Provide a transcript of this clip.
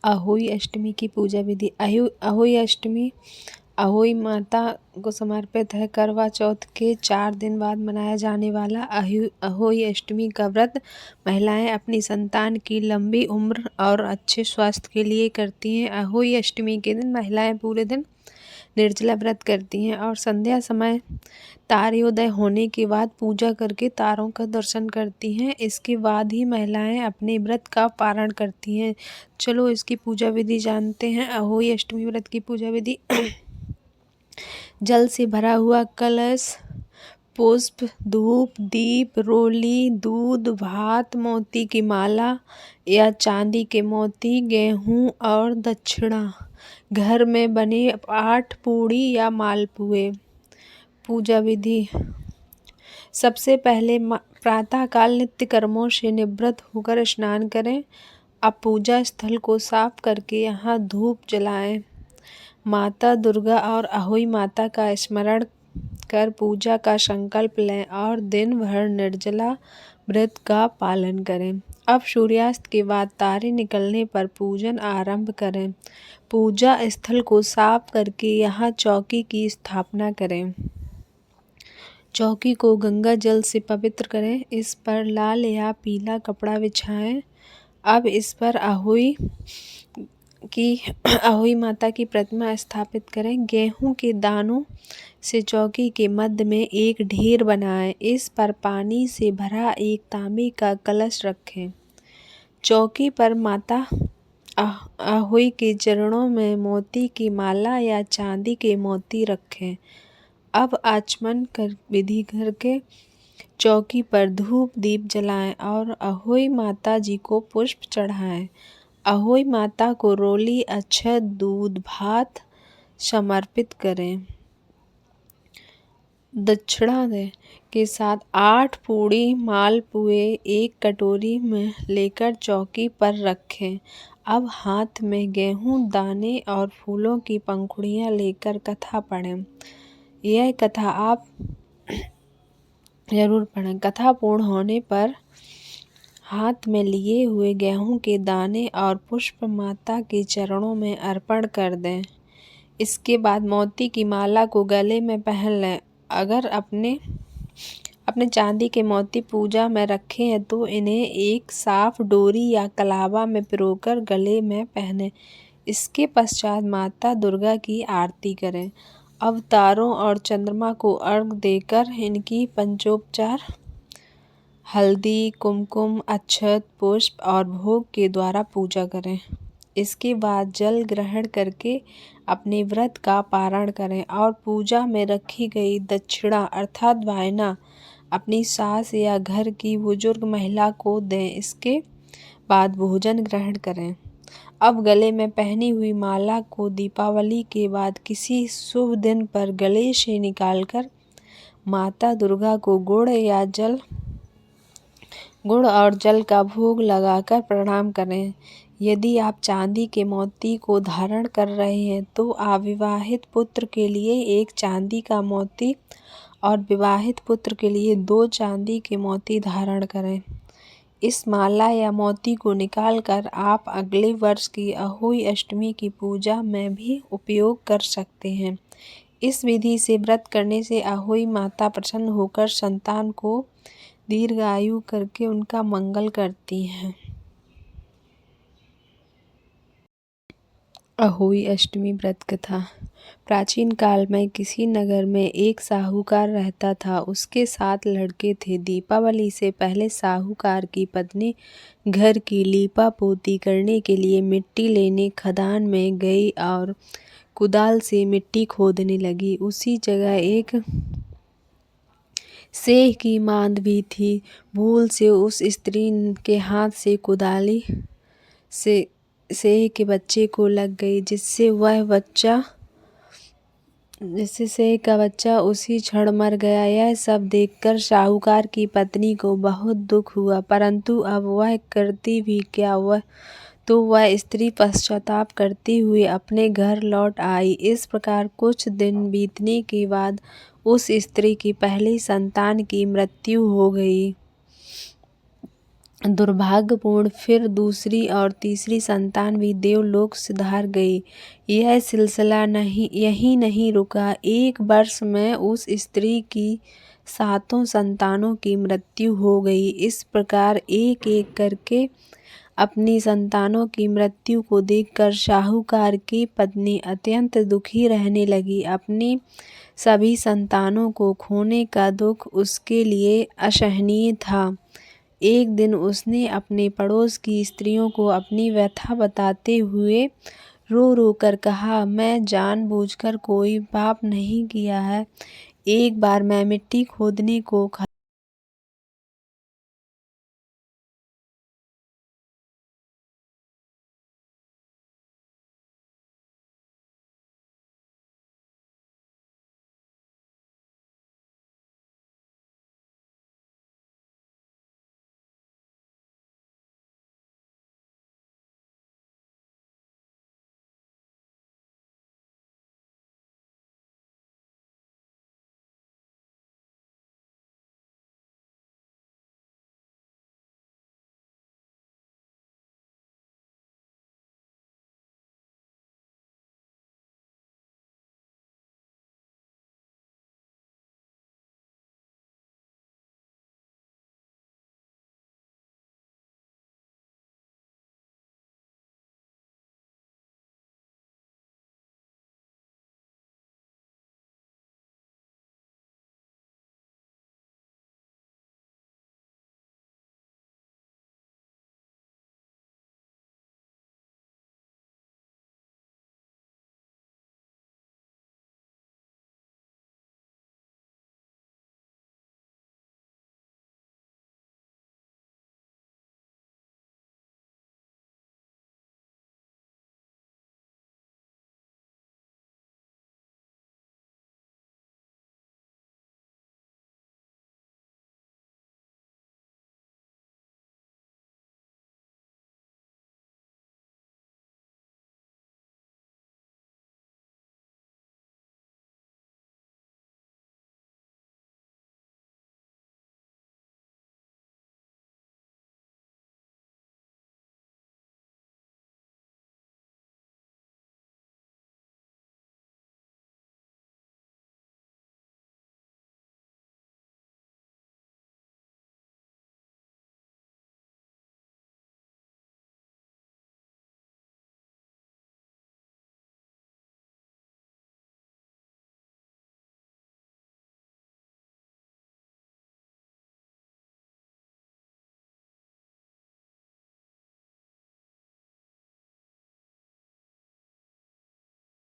अहोई अष्टमी की पूजा विधि। अहोई अष्टमी अहोई माता को समर्पित है। करवा चौथ के 4 दिन बाद मनाया जाने वाला अहोई अष्टमी का व्रत महिलाएं अपनी संतान की लंबी उम्र और अच्छे स्वास्थ्य के लिए करती हैं। अहोई अष्टमी के दिन महिलाएं पूरे दिन निर्जला व्रत करती हैं और संध्या समय तारोदय होने के बाद पूजा करके तारों का दर्शन करती हैं। इसके बाद ही महिलाएं अपने व्रत का पारण करती हैं। चलो इसकी पूजा विधि जानते हैं। अहोई अष्टमी व्रत की पूजा विधि। जल से भरा हुआ कलश, पुष्प, धूप, दीप, रोली, दूध, भात, मोती की माला या चांदी के मोती, गेहूं और दक्षिणा, घर में बने 8 पूड़ी या मालपुए। पूजा विधि। सबसे पहले प्रातःकाल नित्य कर्मों से निवृत्त होकर स्नान करें। अब पूजा स्थल को साफ करके यहाँ धूप जलाएं। माता दुर्गा और अहोई माता का स्मरण कर पूजा का संकल्प लें और दिन भर निर्जला व्रत का पालन करें। अब सूर्यास्त के बाद तारे निकलने पर पूजन आरंभ करें। पूजा स्थल को साफ करके यहाँ चौकी की स्थापना करें। चौकी को गंगा जल से पवित्र करें। इस पर लाल या पीला कपड़ा बिछाएं। अब इस पर अहोई माता की प्रतिमा स्थापित करें। गेहूं के दानों से चौकी के मध्य में एक ढेर बनाएं। इस पर पानी से भरा एक तांबे का कलश रखें। चौकी पर माता अहोई के चरणों में मोती की माला या चांदी के मोती रखें। अब आचमन कर विधि करके चौकी पर धूप दीप जलाएं और अहोई माता जी को पुष्प चढ़ाएं। अहोई माता को रोली, अक्षत, दूध, भात समर्पित करें। दक्षिणा के साथ 8 पूड़ी मालपुए एक कटोरी में लेकर चौकी पर रखें। अब हाथ में गेहूं दाने और फूलों की पंखुड़ियां लेकर कथा पढ़ें। यह कथा आप जरूर पढ़ें। कथा पूर्ण होने पर हाथ में लिए हुए गेहूं के दाने और पुष्प माता के चरणों में अर्पण कर दें। इसके बाद मोती की माला को गले में पहन लें। अगर अपने चांदी के मोती पूजा में रखे हैं तो इन्हें एक साफ डोरी या कलावा में पिरोकर गले में पहने। इसके पश्चात माता दुर्गा की आरती करें। अवतारों और चंद्रमा को अर्घ देकर इनकी पंचोपचार हल्दी, कुमकुम, अक्षत, पुष्प और भोग के द्वारा पूजा करें। इसके बाद जल ग्रहण करके अपने व्रत का पारण करें और पूजा में रखी गई दक्षिणा अर्थात वायना अपनी सास या घर की बुजुर्ग महिला को दें। इसके बाद भोजन ग्रहण करें। अब गले में पहनी हुई माला को दीपावली के बाद किसी शुभ दिन पर गले से निकालकर माता दुर्गा को गुड़ और जल का भोग लगाकर प्रणाम करें। यदि आप चांदी के मोती को धारण कर रहे हैं तो अविवाहित पुत्र के लिए एक चांदी का मोती और विवाहित पुत्र के लिए 2 चांदी के मोती धारण करें। इस माला या मोती को निकालकर आप अगले वर्ष की अहोई अष्टमी की पूजा में भी उपयोग कर सकते हैं। इस विधि से व्रत करने से अहोई माता प्रसन्न होकर संतान को दीर्घायु करके उनका मंगल करती हैं। अहोई अष्टमी व्रत कथा। प्राचीन काल में किसी नगर में एक साहूकार रहता था। उसके 7 लड़के थे। दीपावली से पहले साहूकार की पत्नी घर की लीपा पोती करने के लिए मिट्टी लेने खदान में गई और कुदाल से मिट्टी खोदने लगी। उसी जगह एक सेह की मांद भी थी। भूल से उस स्त्री के हाथ से कुदाली से सेह के बच्चे को लग गई, जिससे सेह का बच्चा उसी क्षण मर गया। यह सब देखकर साहूकार की पत्नी को बहुत दुख हुआ, परंतु अब वह करती भी क्या। वह स्त्री पश्चाताप करती हुई अपने घर लौट आई। इस प्रकार कुछ दिन बीतने के बाद उस स्त्री की पहली संतान की मृत्यु हो गई। दुर्भाग्यपूर्ण फिर दूसरी और तीसरी संतान भी देवलोक सिधार गई। यह सिलसिला यही नहीं रुका। 1 वर्ष में उस स्त्री की 7 संतानों की मृत्यु हो गई। इस प्रकार एक एक करके अपनी संतानों की मृत्यु को देखकर साहूकार की पत्नी अत्यंत दुखी रहने लगी। अपनी सभी संतानों को खोने का दुख उसके लिए असहनीय था। एक दिन उसने अपने पड़ोस की स्त्रियों को अपनी व्यथा बताते हुए रो रो कर कहा, मैं जानबूझकर कोई पाप नहीं किया है। एक बार मैं मिट्टी खोदने को